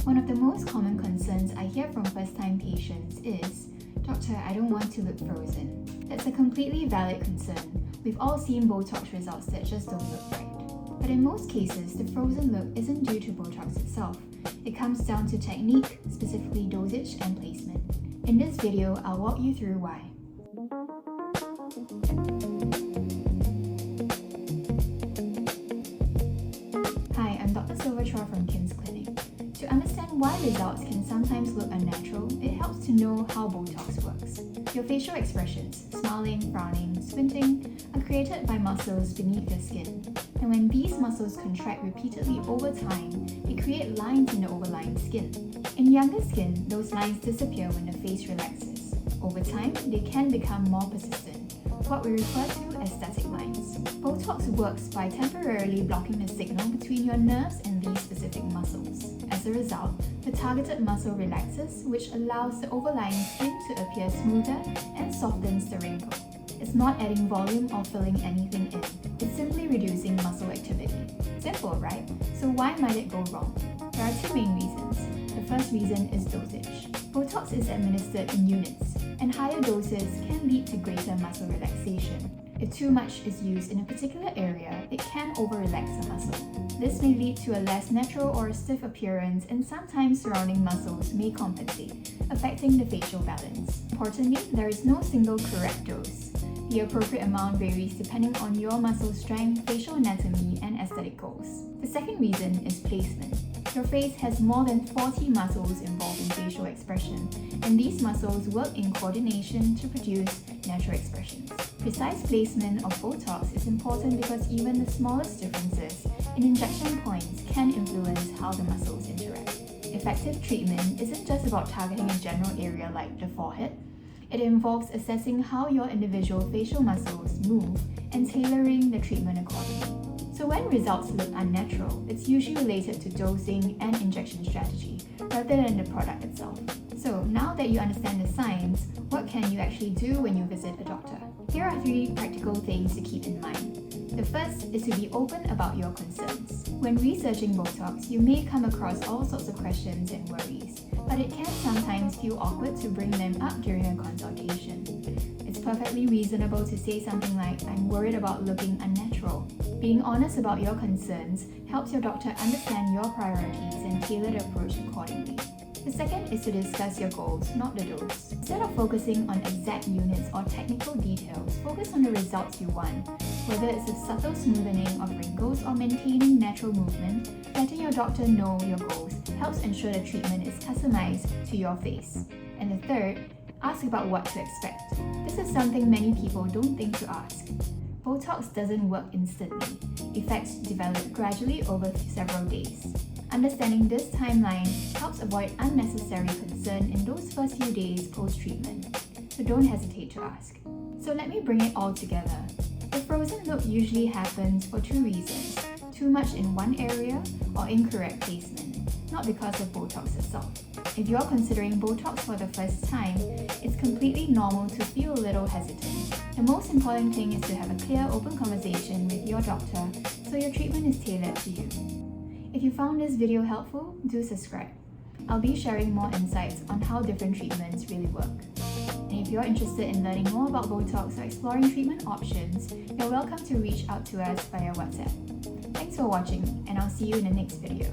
One of the most common concerns I hear from first-time patients is, "Doctor, I don't want to look frozen." That's a completely valid concern. We've all seen Botox results that just don't look right. But in most cases, the frozen look isn't due to Botox itself. It comes down to technique, specifically dosage and placement. In this video, I'll walk you through why. Hi, I'm Dr. Chua from Kim's Clinic. To understand why results can sometimes look unnatural, it helps to know how Botox works. Your facial expressions, smiling, frowning, squinting, are created by muscles beneath your skin. And when these muscles contract repeatedly over time, they create lines in the overlying skin. In younger skin, those lines disappear when the face relaxes. Over time, they can become more persistent, what we refer to as static lines. Botox works by temporarily blocking the signal between your nerves and these specific muscles. As a result, the targeted muscle relaxes, which allows the overlying skin to appear smoother and softens the wrinkle. It's not adding volume or filling anything in. It's simply reducing muscle activity. Simple, right? So why might it go wrong? There are two main reasons. The first reason is dosage. Botox is administered in units, and higher doses can lead to greater muscle relaxation. If too much is used in a particular area, it can over-relax the muscle. This may lead to a less natural or stiff appearance, and sometimes surrounding muscles may compensate, affecting the facial balance. Importantly, there is no single correct dose. The appropriate amount varies depending on your muscle strength, facial anatomy, and aesthetic goals. The second reason is placement. Your face has more than 40 muscles involved in facial expression, and these muscles work in coordination to produce natural expressions. Precise placement of Botox is important because even the smallest differences in injection points can influence how the muscles interact. Effective treatment isn't just about targeting a general area like the forehead. It involves assessing how your individual facial muscles move and tailoring the treatment accordingly. So when results look unnatural, it's usually related to dosing and injection strategy, rather than the product itself. So now that you understand the science, what can you actually do when you visit a doctor? Here are 3 practical things to keep in mind. The first is to be open about your concerns. When researching Botox, you may come across all sorts of questions and worries, but it can sometimes feel awkward to bring them up during a consultation. It's perfectly reasonable to say something like, "I'm worried about looking unnatural." Being honest about your concerns helps your doctor understand your priorities and tailor the approach accordingly. The second is to discuss your goals, not the dose. Instead of focusing on exact units or technical details, focus on the results you want. Whether it's a subtle smoothing of wrinkles or maintaining natural movement, letting your doctor know your goals helps ensure the treatment is customized to your face. And the third, ask about what to expect. This is something many people don't think to ask. Botox doesn't work instantly. Effects develop gradually over several days. Understanding this timeline helps avoid unnecessary concern in those first few days post-treatment. So don't hesitate to ask. So let me bring it all together. The frozen look usually happens for 2 reasons: too much in one area or incorrect placement, not because of Botox itself. If you're considering Botox for the first time, it's completely normal to feel a little hesitant. The most important thing is to have a clear, open conversation with your doctor so your treatment is tailored to you. If you found this video helpful, do subscribe. I'll be sharing more insights on how different treatments really work. And if you're interested in learning more about Botox or exploring treatment options, you're welcome to reach out to us via WhatsApp. Thanks for watching, and I'll see you in the next video.